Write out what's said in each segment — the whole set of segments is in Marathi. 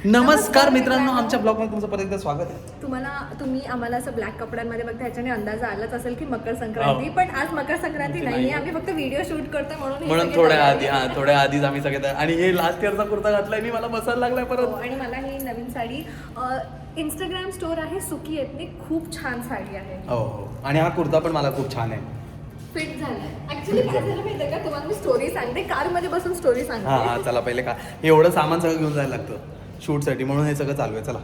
नमस्कार मित्रांनो, आमच्या ब्लॉगमध्ये तुमचं परत एकदा स्वागत आहे. तुम्ही आम्हाला असं ब्लॅक कपड्यांमध्ये बघता, ह्याच्याने अंदाज आलाच असेल की मकर संक्रांती. पण आज मकर संक्रांती नाहीये, आम्ही फक्त व्हिडिओ शूट करतो म्हणून थोड्या आधीच आम्ही सगळे आणि हे लास्ट इयरचा कुर्ता घातलाय मी, मला बसायला लागलाय परत. आणि मला ही नवीन साडी इंस्टाग्राम स्टोर आहे सुकी एथनिक, खूप छान साडी आहे. हो, आणि हा कुर्ता पण मला खूप छान आहे, फिट झालाय. ऍक्च्युली काय झालं माहितीये का, तुम्हाला मी स्टोरी सांगते, कार मध्ये बसून स्टोरी सांगते. हा चला, पहिले का एवढं सामान सगळं घेऊन जायला लागतं शूटसाठी, म्हणून हे सगळं चालू आहे. चला,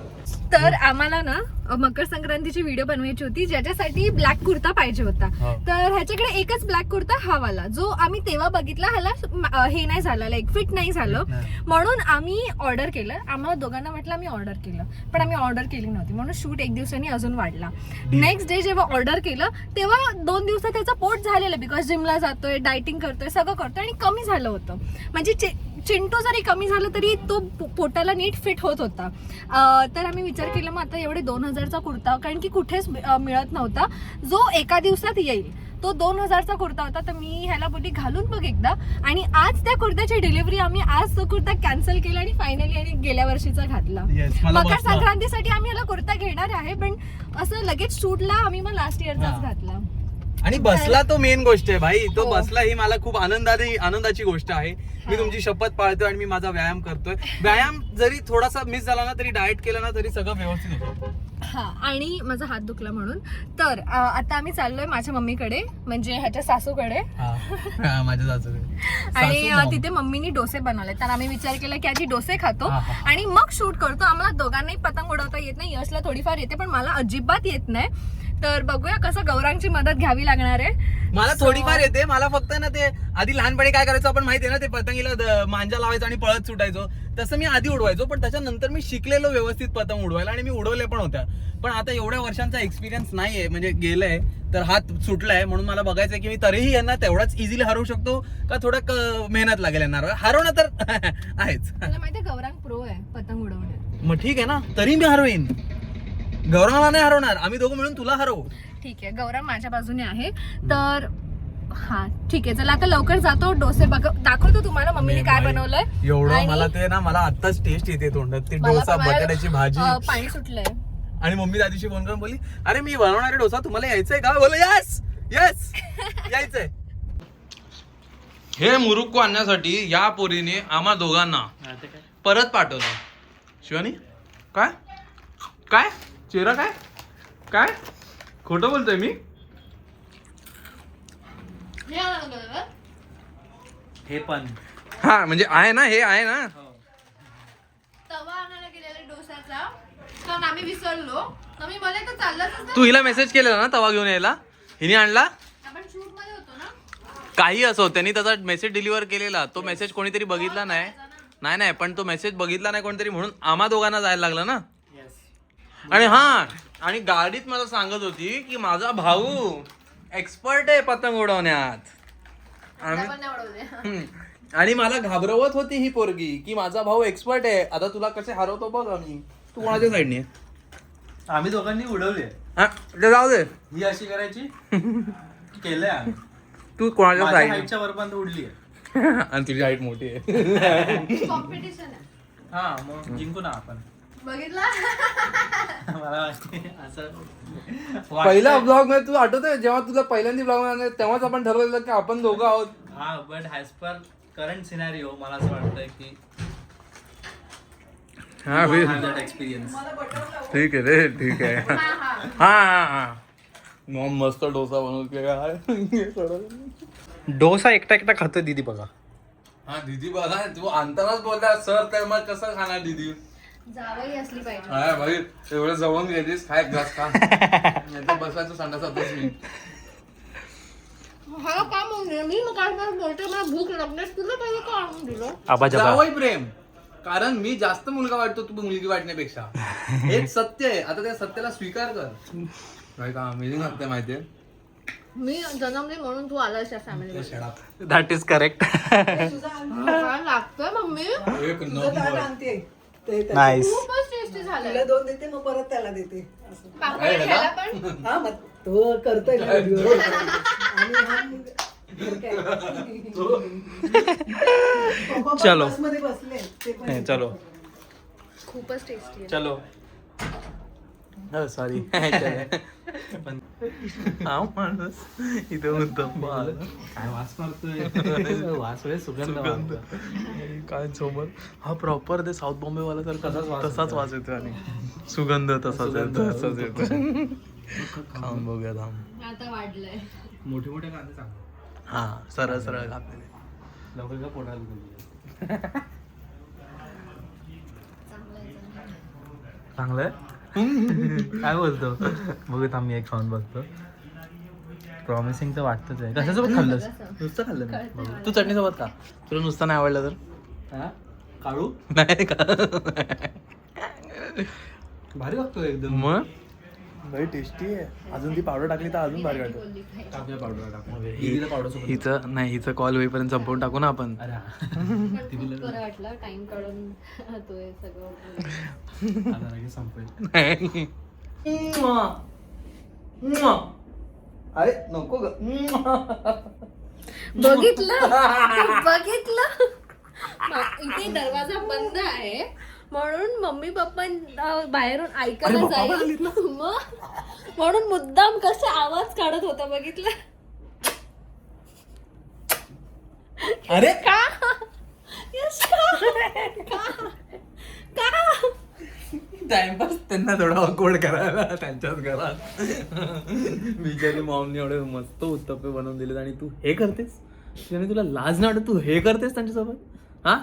तर आम्हाला ना मकर संक्रांतीची व्हिडिओ बनवायची होती, ज्याच्यासाठी ब्लॅक कुर्ता पाहिजे होता. तर ह्याच्याकडे एकच ब्लॅक कुर्ता हा वाला, जो आम्ही तेव्हा बघितला, ह्याला हे नाही झालं, लाईक फिट नाही झालं, म्हणून आम्ही ऑर्डर केलं. आम्हाला दोघांना वाटलं आम्ही ऑर्डर केलं, पण आम्ही ऑर्डर केली नव्हती, म्हणून शूट एक दिवसांनी अजून वाढला. नेक्स्ट डे जेव्हा ऑर्डर केलं तेव्हा 2 दिवसात त्याचं पोट झालेलं, बिकॉज जिमला जातोय, डायटिंग करतोय, सगळं करतोय, आणि कमी झालं होतं. म्हणजे चिंटू जरी कमी झालं तरी तो पोटाला नीट फिट होत होता. तर आम्ही विचार केला, मग आता एवढे 2000चा कुर्ता, कारण की कुठेच मिळत नव्हता जो एका दिवसात येईल, तो 2000चा कुर्ता होता. तर मी ह्याला बोलली घालून बघ एकदा, आणि आज त्या कुर्त्याची डिलिव्हरी आम्ही आज तो कुर्ता कॅन्सल केला आणि फायनली आणि गेल्या वर्षीचा घातला. मकर संक्रांतीसाठी आम्ही ह्याला कुर्ता घेणार आहे, पण असं लगेच शूटला आम्ही मग लास्ट इयरचाच घातला. आणि बसला तो मेन गोष्ट आहे भाई, तो बसला ही मला खूप आनंदाची गोष्ट आहे. मी तुमची शपथ पाळतोय आणि मी माझा व्यायाम करतोय. व्यायाम जरी थोडासा मिस झाला ना, तरी डाएट केलं ना, तरी सगळं व्यवस्थित होतं. हा, आणि माझा हात दुखला म्हणून. तर आता आम्ही चाललोय माझ्या मम्मीकडे, म्हणजे ह्याच्या सासूकडे. माझ्या सासूकडे. आणि तिथे मम्मीनी डोसे बनवले, तर आम्ही विचार केला की आधी डोसे खातो आणि मग शूट करतो. आम्हाला दोघांनाही पतंग उडवता येत नाही, यशला थोडीफार येते पण मला अजिबात येत नाही. तर बघूया कसं गौरांची मदत घ्यावी लागणार आहे. मला थोडीफार येते, मला फक्त ना ते आधी लहानपणी काय करायचं आपण माहिती आहे ना, ते पतंगीला मांजा लावायचं आणि पळत सुटायचो, तसं मी आधी उडवायचो. पण त्याच्यानंतर मी शिकलेलो व्यवस्थित पतंग उडवायला, आणि मी उडवले पण होत्या. पण आता एवढ्या वर्षांचा एक्सपिरियन्स नाहीये, म्हणजे गेलंय तर हात सुटलाय, म्हणून मला बघायचंय की मी तरीही यांना तेवढाच इझिली हरवू शकतो का, थोडं मेहनत लागेल यांना हरवणं तर आहेच. मला माहितीये गौरांग प्रो आहे पतंग उडवण्यात. मग ठीक आहे ना, तरी मी हरवेन. गौरवला नाही हरवणार, आम्ही दोघं मिळून तुला हरवू. ठीक आहे, गौरव माझ्या बाजूने आहे. तर हा ठीक आहे, चला आता लवकर जातो. डोसे दाखवतो तुम्हाला मम्मीने काय बनवलंय. एवढं मला ते ना, मला आत्ताच टेस्ट येते तोंडात, ते डोसा, बटाट्याची भाजी, पाणी सुटलंय. आणि मम्मी त्या दिवशी फोन करून बोलली, अरे मी बनवणारे डोसा, तुम्हाला यायचंय का? बोल यस यस यायचंय. हे मुरुक्को आणण्यासाठी या पोरीने आम्हा दोघांना परत पाठवलं. शिवानी काय काय चेहरा काय काय खोटं बोलतोय मी? हे पण हा म्हणजे आहे ना, हे आहे ना. तवा आणायला गेलेला डोसाचा, तर आम्ही विसरलो. तर मी मला तर चाललंच. तू हिला मेसेज केलेला ना तवा घेऊन यायला, हिने आणला. आपण शूट मध्ये होतो ना, काही असो, त्यांनी त्याचा मेसेज डिलिव्हर केलेला. तो मेसेज कोणीतरी बघितला नाही, पण तो मेसेज बघितला नाही कोणतरी, म्हणून आम्हा दोघांना जायला लागलं ना. आणि आणि गाडीत मला सांगत होती की माझा भाऊ एक्सपर्ट आहे पतंग उडवण्यात, आणि मला घाबरवत होती ही पोरगी की माझा भाऊ एक्सपर्ट आहे, आता तुला कसे हरवतो बघ आम्ही. तू कोणाच्या साईडने? आम्ही दोघांनी उडवले. जाऊ दे, ही अशी करायची केलंय आम्ही. तू कोणाच्या साईड? हाईटच्या वरपर्यंत उडली आहे. आणि तुझी हाईट मोठी आहे. कॉम्पिटिशन आहे. हा, मग जिंकू ना आपण. बघितला मला असं पहिल्या ब्लॉग मध्ये तू आठवतोय जेव्हा तुला पहिल्यांदा ब्लॉग मध्ये, तेव्हाच आपण ठरवलेलं की आपण दोघं आहोत. हा, but as per current scenario मला असं वाटतंय की दॅट एक्सपिरियन्स. ठीक आहे रे, ठीक आहे. हा मग मस्त डोसा बनवून डोसा एकटा एकटा खातो दीदी बघा. हा दीदी बघा, तू आणतानाच बोलला सर, तर मग कसं खाणार दीदी? जावई असली पाहिजे. हा भाई, एवढं जवळून गेलीस, खा एक ग्लास खा. नाहीतर बसायचं संडासातच मी. हा का म्हणते मी, मग काय बोलते, मला भूक लागण्यास तुला पहिलं का आणून दिलं? जावई प्रेम, कारण मी जास्त मुलगा वाटतो तू मुलगी वाटण्यापेक्षा. हेच सत्य आहे, आता त्या सत्याला स्वीकार कर. काय का अमेझिंग असते माहितीये, मी जन्मले म्हणून तू आलास या फॅमिलीला. That is correct. काय लागतोय मम्मी, एक नंबर. नाईस. खूपच टेस्टी झालं. तिला 2 देते, मग परत त्याला देते. पापड खायला पण. हा, मग तो करतोय ना व्हिडिओ. आणि हा मग काय? चलो. बसमध्ये बसले ते पण. चलो. खूपच टेस्टी आहे. चलो सॉरी पण हा माणूस इथे उत्तम काय वास मारतोय वास वेळ सुगंध काय सोबत हा प्रॉपर ते साऊथ बॉम्बे वाला तर तसाच वास येतो आणि सुगंध तसाच येतो खाऊन बघूया थांब. आता वाढलंय. मोठे मोठे कांदे चांगले हा सरळ सरळ घातलेले लवकर का पोटाला चांगलंय. काय बोलतो बघू थांब मी एक खाऊन बघतो. प्रॉमिसिंग तर वाटतच आहे. कशासोबत खाल्लंस? नुसतं खाल्लं मी. कळतंय तू चटणी सोबत का तुला नुसतं नाही आवडलं तर हा? काळू नाही का भारी वाटतो एकदम. मग भाई टेस्टी आहे. अजून ती पावडर टाकली तर अजून भारी वाटत. बोलली काय. टाकूया पावडर टाकू दीदीला पावडर सोबत. हिचं नाही हिचं कॉल होईपर्यंत संपवून टाकू ना आपण. अरे हा. पण खूप बरं वाटलं टाइम काढून तो हे सगळं. आता लगेच संपेल. अरे नको ग. बघितलं बघितलं इथे दरवाजा बंद आहे म्हणून मम्मी पप्पा बाहेरून ऐकायला जाईल मग म्हणून मुद्दाम कसे आवाज काढत होता बघितलं. अरे का यश का टाइमपास त्यांना थोडा ऑकवर्ड करायला त्यांच्याच घरात. बिचारी मॉमने एवढे मस्त उत्तप्पे बनवून दिलेत आणि तू हे करतेस. त्याने तुला लाज नाही वाटत तू हे करतेस त्यांच्यासोबत. हा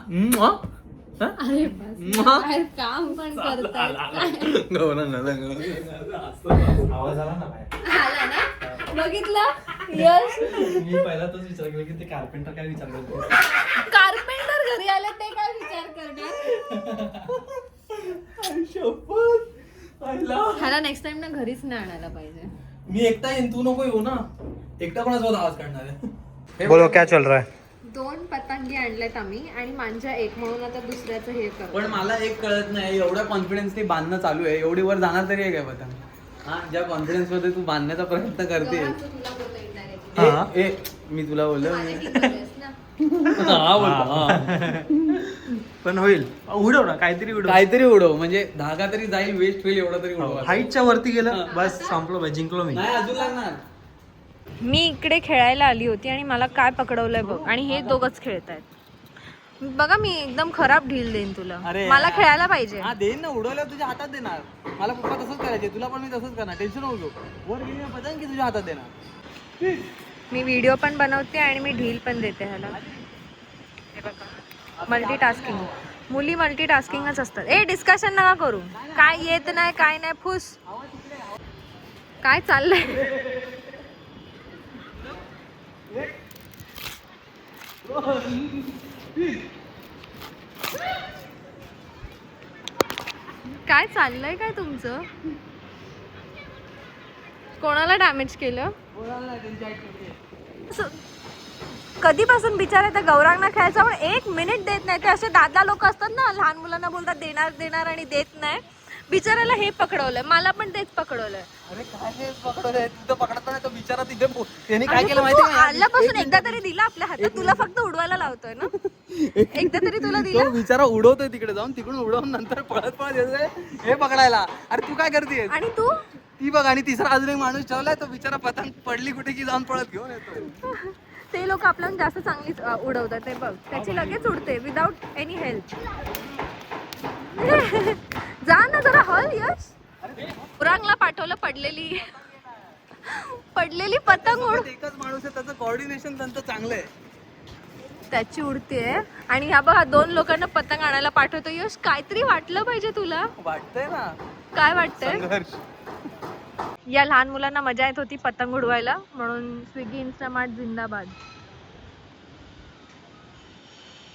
अरे बस बाहेर काम पण करतात. आवाज आला ना बाहेर. आला ना बघितलं यश. मी पहिला तोच विचार केला की ते कार्पेंटर काय विचार करतो. कार्पेंटर घरी आले ते काय विचार करणार. ह्याला नेक्स्ट टाइम ना घरीच नाही आणायला पाहिजे. मी एकटा येईन तू नको येऊ ना. एकटा कोणासोबत आवाज काढणार आहे. बोलो क्या चल रहा है. 2 पतंगी आणल्यात आम्ही आणि मांजा एक म्हणून आता दुसऱ्याचं हे करतो. पण मला एक कळत नाही एवढ्या कॉन्फिडन्स बांधणं चालू आहे. एवढी वर जाणार तरी आहे काय पतंग. हा ज्या कॉन्फिडन्स मध्ये तू बांधण्याचा प्रयत्न करते. गव्हाचं तुला बोलतो indirectly. मी तुला बोललो माझ्या कितीमध्येच ना. हा बोलतो. पण होईल उडव ना काहीतरी उडव. काहीतरी उडव म्हणजे धागा तरी जाईल वेस्ट होईल एवढा तरी उडव. हाईटच्या वरती गेलं बस संपलो बाई जिंकलो मी. नाही अजून लागणार. मी इकडे खेळायला आली होती आणि मला काय पकडवलंय बघ आणि हे दोघच खेळत आहेत. बघा मी एकदम खराब ढील देईन तुला. अरे मला यार. खेळायला पाहिजे. हा देईन ना उडवल्यावर तुझ्या हातात देणार. मला पप्पा तसंच करायचे तुला पण मी तसंच करणार. टेन्शन नको घेऊ. वर गेली ना पतंग की तुझ्या हातात देणार. मी व्हिडिओ पण बनवते आणि मी ढील पण देते ह्याला. हे बघा मल्टीटास्किंग. मुली मल्टीटास्किंगच असतात. ए डिस्कशन नका करू. काय येत नाही काय नाही फुस. काय चाललंय. काय चाललंय काय तुमचं. कोणाला डॅमेज केलं. कधीपासून बिचारे त्या गौरांना खेळायचा पण 1 मिनिट देत नाही. ते असे दादा लोक असतात ना लहान मुलांना बोलतात देणार देणार आणि देत नाही. बिचाराला हे पकडवलंय. मला पण तेच पकडवलंय. अरे काय हे पकडवलंय तिथं पकडत नाही तो बिचारा तिथे त्याने काय केलं माहिती आहे आल्यापासून एकदा तरी दिला आपल्या हातात. तुला फक्त उडवायला लावतोय ना. एकदा तरी तुला दिला. तो बिचारा उडवतोय तिकडे जाऊन तिकडून उडवून नंतर पळत पळत येतोय हे पकडायला. अरे तू काय करतेस. आणि तू ती बघ आणि तिसरा अजून एक माणूस ठेवलाय तो बिचारा पतंग पडली कुठे की जाऊन पळत घेऊन येतो. ते लोक आपल्याला जास्त चांगली उडवतात. ते बघ त्याची लगेच उडते विदाउट एनी हेल्प. जा ना जरा हल यश. उरांगला पाठवलं पडलेली पतंग उड. एकच माणूस आहे त्याचं कोऑर्डिनेशन त्यांचं चांगलं आहे. त्याची उडते आणि ह्या बघा 2 लोकांना पतंग आणायला पाठवतो. यश काहीतरी वाटलं पाहिजे तुला. वाटतंय ना काय वाटतंय. संघर्ष. या लहान मुलांना मजा येत होती पतंग उडवायला म्हणून स्विगी इन्स्टामार्ट जिंदाबाद.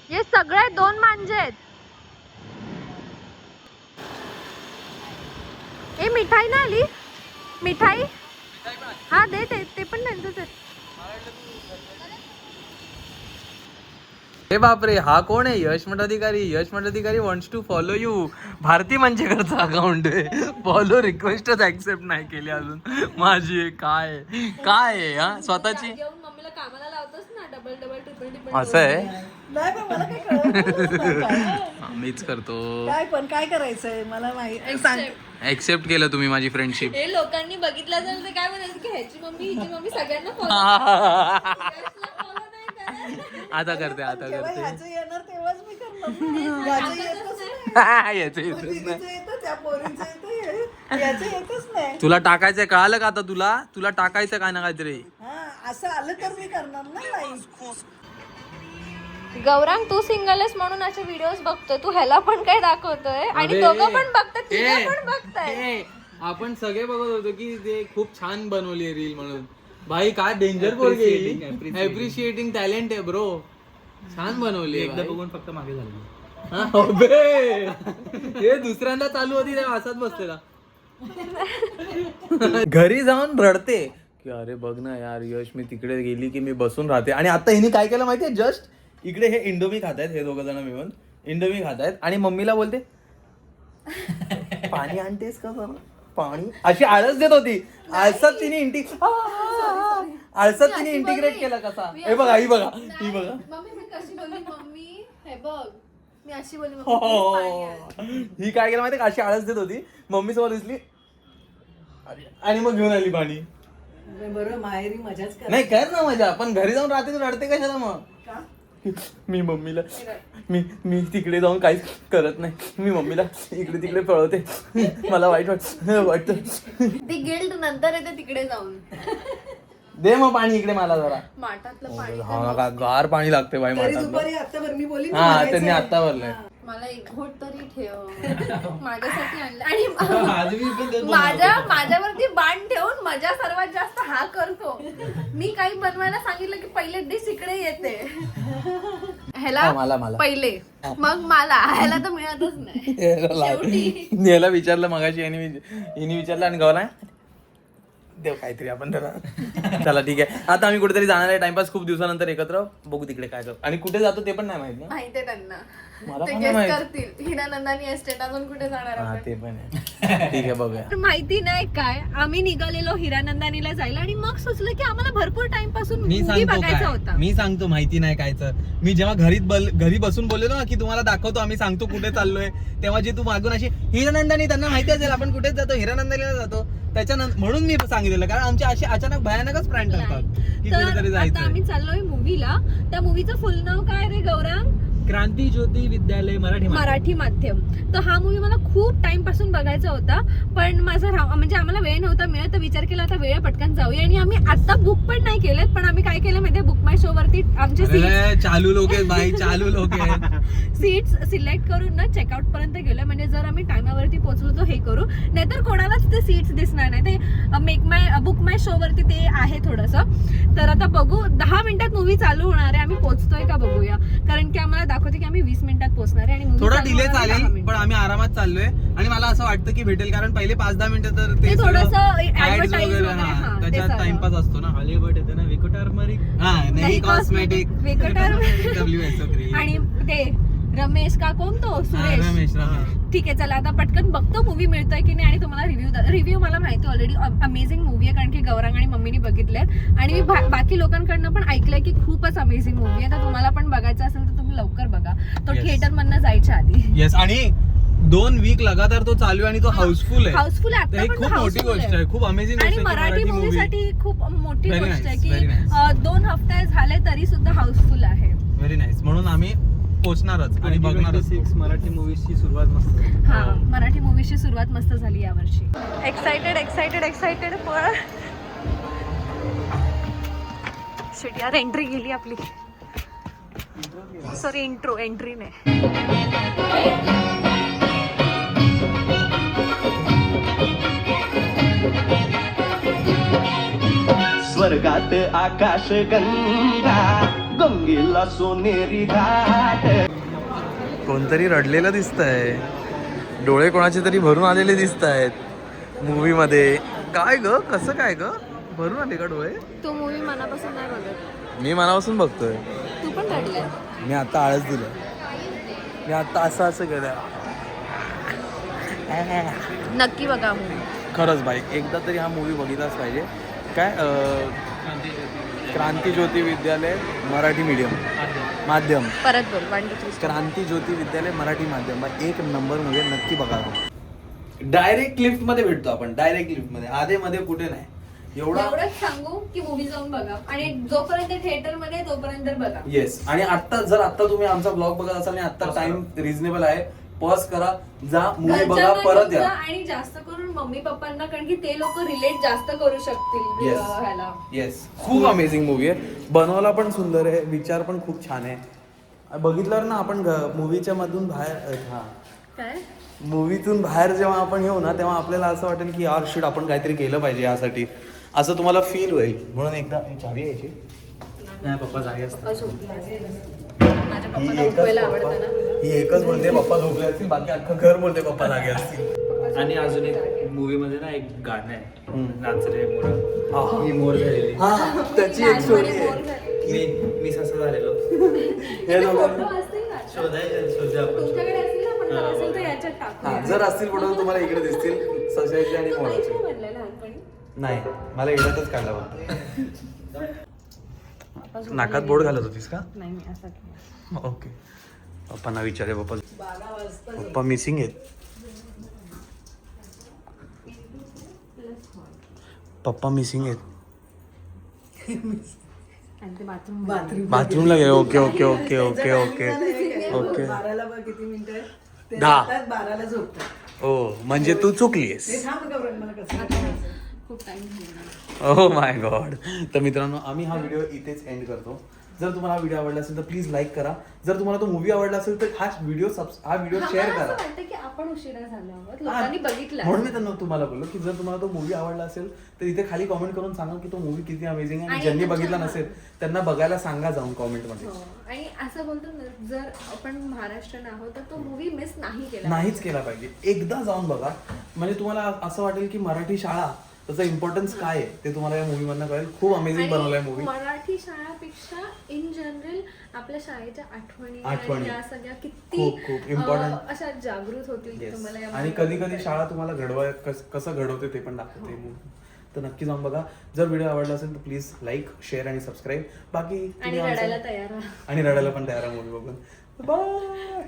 हे सगळे 2 मांजे आहेत. ए मिठाई ना आली. मिठाई हा दे ते पण त्यांचंच आहे. हे बापरे हा कोण आहे. Yash Mathadhikari wants to follow you. Bharati मंचेकरचा अकाउंट आहे. फॉलो रिक्वेस्टच ऍक्सेप्ट नाही केली अजून माझी. काय आहे हा स्वतःची. घेऊन मम्मीला कामाला लावतोस ना डबल असं आहे नाही पण मला काय कळत नाही. मीच करतो. काय पण काय करायचंय मला माहिती सांग. ऍक्सेप्ट केलं तुम्ही माझी फ्रेंडशिप. हे लोकांनी बघितलं असेल तर काय म्हणायचं की ह्याची मम्मी हिची मम्मी सगळ्यांना follow नाही करत. आता करते जेव्हा ह्याचं येणार तेव्हाच मी करणार. माझं येतच नाही. याचं येतच नाही. दीदीचं येतं, त्या पोरींचं येतं, याचं येतच नाही. तुला टाकायचंय कळालं का आता तुला टाकायचं काय ना काहीतरी. हा असं आलं तर मी करणार ना लाईव्ह. गौरांग तू सिंगल आहेस म्हणून असे व्हिडिओज बघतोय, तू ह्याला पण काय दाखवतोय आणि दोघं पण बघतात, तिघं पण बघताय. आपण सगळे बघत होतो की ते खूप छान बनवली रील म्हणून. भाई काय डेंजर पोरगी, अप्रिशिएटिंग टॅलेंट आहे ब्रो. छान बनवली. एकदा बघून फक्त मागे झालं. हा, अबे. हे दुसऱ्यांदा चालू होती तेव्हा असाच बसलेला. घरी जाऊन रडते की अरे बघ ना यार यश, मी तिकडे गेली की मी बसून राहते. आणि आता हिने काय केलं माहितीये, जस्ट इकडे हे इंडोमी खात आहेत, हे दोघं जण मिळून इंडोमी खात आहेत आणि मम्मीला बोलते पाणी आणतेस का जरा पाणी, अशी आळस देत होती. आळसात तिने इंटिग्रेट केला कसा. हे बघा ही बघा ही बघा. मम्मी मी कशी बोलली, मम्मी हे बघ मी अशी बोलली, ही काय केलं माहितीये, अशी आळस देत होती. मम्मी सोबत दिसली आणि मग घेऊन आली पाणी. बरोबर माहेरी मजाच कर. नाही कर ना मजा, पण घरी जाऊन राहते तर रडते कशाला मग. का? मी मम्मीला मी तिकडे जाऊन काहीच करत नाही, मी मम्मीला इकडे तिकडे पळवते, मला वाईट वाटतं. ती गिल्ट नंतर येते तिकडे जाऊन. दे मग पाणी इकडे मला जरा. माठातलं पाणी हा का गार पाणी लागते बाई तरी माठातलं. दुपारी आत्ताभर मी बोलली ना, हा बघायचंय. त्यांनी आता भरलंय. मला एक घोट तरी ठेव माझ्यासाठी आणलं. आणि माझ्यावरती बाण ठेवून मजा सर्वात जास्त हा करतो. मी काही बनवायला सांगितलं की पहिले डिश इकडे येते ह्याला, मला पहिले मग मला ह्याला तर मिळतच नाही. शेवटी याला विचारलं मगाशी, हिने विचारलं आणि गवला देव काहीतरी आपण त्याला. चला ठीक आहे, आता आम्ही कुठेतरी जाणार आहे टाइमपास, खूप दिवसानंतर एकत्र. बघू तिकडे काय करतो आणि कुठे जातो ते पण नाही माहित ना. माहितीये त्यांना, मला ते पण गेस नाही करतील. हिरानंदानी एस्टेट अजून कुठे जाणार हा आपण? ते पण आहे. ठीक आहे बघूया. माहिती नाही काय, आम्ही निघालेलो हिरानंदानीला जायला आणि मग सुचलं की आम्हाला भरपूर टाइम पासून मी मूवी सांगतो बघायचा काय, होता. मी सांगतो माहिती नाही कायचं. मी जेव्हा घरी बसून बोललो ना की तुम्हाला दाखवतो, आम्ही सांगतो कुठे चाललोय, तेव्हा जे तू मागून अशी हिरानंदानी, त्यांना माहिती असेल आपण कुठेच जातो, हिरानंदानीला जातो. त्याच्यानंतर म्हणून मी सांगितलेलं, कारण आमचे असे अचानक भयानकच प्लॅन ठरतात की तर कुठेतरी आता आम्ही जायचं. चाललोय मूवीला. त्या मूवीचं फुल नाव काय रे गौरांग? क्रांती ज्योती विद्यालय मराठी माध्यम. तर हा मूवी मला खूप टाइम पासून बघायचा होता, पण माझा म्हणजे आम्हाला वेळ नव्हता मिळत, तर विचार केला आता वेळ पटकन जाऊया. आणि आम्ही आता बुक पण नाही केलेत, पण आम्ही काय केलं माहितीये, बुक माय शो वरती आमचे चालू लोक आहेत भाई, चालू लोक आहेत. सीट्स सिलेक्ट करून ना चेकआउट पर्यंत गेलोय. म्हणजे जर आम्ही टायमावरती पोहोचलो तर हे करू, नाहीतर कोणालाच ते सीट्स दिसणार नाही. ते बुक माय शो वरती ते आहे थोडंसं. तर आता बघू, 10 मिनिटात मूवी चालू होणार आहे, आम्ही पोहोचतोय का बघूया, कारण की आम्हाला दाखवते की आम्ही 20 मिनिटात पोहोचणार आहे आणि movie थोडा चालू डिले होणार आहे 10 चालेल, मिनिटात. पण आम्ही आरामात चाललोय आणि मला असं वाटतं की भेटेल, कारण पहिले 5-10 मिनिटं तर ते थोडंसं ads advertise वगैरे, वगैरे, हा, हा, ते त्याच्यात सगळं. टाइमपास असतो ना. हॉलिवूड येते ना, विकोटार्मरिक. हा नाही, नाही कॉस्मेटिक विकोटार्मरिक. WSO3. आणि ते रमेश का कोण तो हा, सुरेश. रमेश हा. ठीक आहे, चला आता पटकन बघतो मूवी मिळतोय की नाही आणि तुम्हाला रिव्ह्यू मला माहिती ऑलरेडी अमेझिंग मूवी आहे, कारण की गौरांग आणि मम्मीने बघितलेत आणि मी बाकी लोकांकडनं पण ऐकलंय की खूपच अमेझिंग मूवी आहे. तर तुम्हाला पण बघायचं असेल तर तुम्ही लवकर बघा, तो Yes. थिएटर मधनं जायच्या आधी. येस, आणि 2 वीक लगातार तो चालू आहे आणि तो हाऊसफुल आहे. हाऊसफुल आहे, तर आता हे पण खूप मोठी हाऊसफुल गोष्ट आहे, खूप अमेझिंग आणि गोष्ट आहे. मराठी movie. मूवीसाठी खूप मोठी Very गोष्ट आहे nice, की very nice. 2 हफ्ते झाले तरी सुद्धा हाऊसफुल आहे. Very nice. म्हणून आम्ही पोहोचणारच आणि बघणारच. 2026 मराठी मूवीजची सुरुवात मस्त. हा, मराठी मूवीची सुरुवात मस्त झाली यावर्षी. एक्साइटेड पण शिट यार, एंट्री गेली आपली. सॉरी, एंट्री नाही. स्वर्गात आकाश गंगा, गंगेला सोनेरी घाट. कोणतरी रडलेलं दिसतंय, डोळे कोणाचे तरी भरून आलेले दिसत आहेत मूवी मध्ये. काय ग, कसं काय ग, भरून आले का डोळे? तो मूवी मनापासून नाही बघत. मी मनापासून बघतोय. तू पण रडले? मी आता आळस दिलं, मी आता असं केलं. नक्की बघा मूवी. खरंच बाई, एकदा तरी हा मूवी बघितलाच पाहिजे. काय क्रांती ज्योती विद्यालय मराठी मीडियम. माध्यम परत बोल 1 2 3 क्रांती ज्योती विद्यालय मराठी माध्यम एक नंबर म्हणजे नक्की बघा. डायरेक्ट लिफ्ट मध्ये भेटतो आपण, डायरेक्ट लिफ्ट मध्ये, आधे मध्ये कुठे नाही. एवढंच सांगू की मूवी जाऊन बघा आणि जोपर्यंत थिएटर मध्ये तोपर्यंत बघा. येस. आणि आता तुम्ही आमचा ब्लॉग बघत असाल आणि आता टाइम रिझनेबल आहे, पॉज करा, जा मूवी बघा, घरच्यांना परत घेऊन जा या. आणि जास्त करून मम्मी पप्पांना, कारण की ते लोक रिलेट जास्त करू शकतील Yes. ह्याला. येस, खूप अमेझिंग मूवी आहे. बनवला पण सुंदर आहे, विचार पण खूप छान आहे. बघितल्यावर ना आपण मूवीच्या मधून बाहेर काय मूवीतून बाहेर जेव्हा आपण येऊ ना, तेव्हा आपल्याला असं वाटेल की यार शिट, आपण काहीतरी केलं पाहिजे यासाठी, असं तुम्हाला फील होईल. म्हणून एकदा चावी यायची नाही पप्पा जागे असतात. असो. माझ्या पप्पाला उठवायला आवडतं ना. ही एकच बोलते पप्पा झोपले असतील, बाकी अख्खं घर बोलते पप्पा जागे असतील. आणि अजून एक मूवी मध्ये ना एक गाणं आहे, नाचरे मोर. हा. ही मोर झालेली. हा, त्याची एक स्टोरी लहानपणी बोर आहे. झाले. मी ससा झालेलो. हे दोघांनी- फोटो असतील ना? शोधा आपण. तुमच्याकडे असतील ना, पण जर असेल तर याच्यात टाकू. हा, जर असतील फोटो तुम्हाला इकडे दिसतील, सशाचे आणि तू काहीच मोराचे. नाही म्हणलं लहानपणी. नाही, मला इकडतच काढला फक्त. नाकात बोट घालत होतीस का? नाही मी असं केलं. ओके. पप्पांना विचारे, पप्पा मिसिंग आहेत. पप्पा मिसिंग आहेत. आणि ते बाथरूम बाथरूमला गेले. Okay okay okay okay okay okay. 12ला बघ किती मिनिटं आहे. ते 10. जातात, 12ला झोपतात. ओ, म्हणजे तू चुकलीस. ते थांब गं, मला कसं करायचं. खूप टाइम झाला. Oh my God. तर मित्रांनो, आम्ही हा व्हिडिओ इथेच एंड करतो. जर तुम्हाला हा व्हिडिओ आवडला असेल तर प्लीज लाईक करा. जर तुम्हाला तो मूवी आवडला असेल तर हा व्हिडिओ शेअर मला करा. असं वाटतं की आपण उशिरा झालो आहोत, लोकांनी बघितलं. म्हणून मी त्यांना तुम्हाला बोललो की जर तुम्हाला तो मूवी आवडला असेल तर इथे खाली कॉमेंट करून सांगा की तो मूवी किती अमेझिंग आहे. आणि आणि ज्यांनी तुमच्या- बघितला नसेल त्यांना बघायला सांगा जाऊन कॉमेंट मध्ये. हो. आणि असं बोलतो ना, जर आपण महाराष्ट्रीयन आहोत तर तो मूवी मिस नाही केला. नाहीच केला पाहिजे. एकदा जाऊन बघा, म्हणजे तुम्हाला असं वाटेल की मराठी शाळा त्याचा इम्पॉर्टन्स काय आहे ते तुम्हाला या मूवी मधनं कळेल. खूप अमेझिंग बनवलाय मूवी. मराठी शाळापेक्षा इन जनरल आपल्या शाळेच्या आठवणी आठवणी. आणि या सगळ्या किती खूप important. अशा जागृत होतील की तुम्हाला या आणि कधी कधी शाळा तुम्हाला कसं घडवते ते पण दाखवते movie. तर नक्की जाऊन बघा. जर व्हिडिओ आवडला असेल तर प्लीज लाईक, शेअर आणि सबस्क्राईब. बाकी आणि तुम्ही आमचं- रडायला तयार व्हा. आणि रडायला पण तयार आहे मूवी बघून. बाय.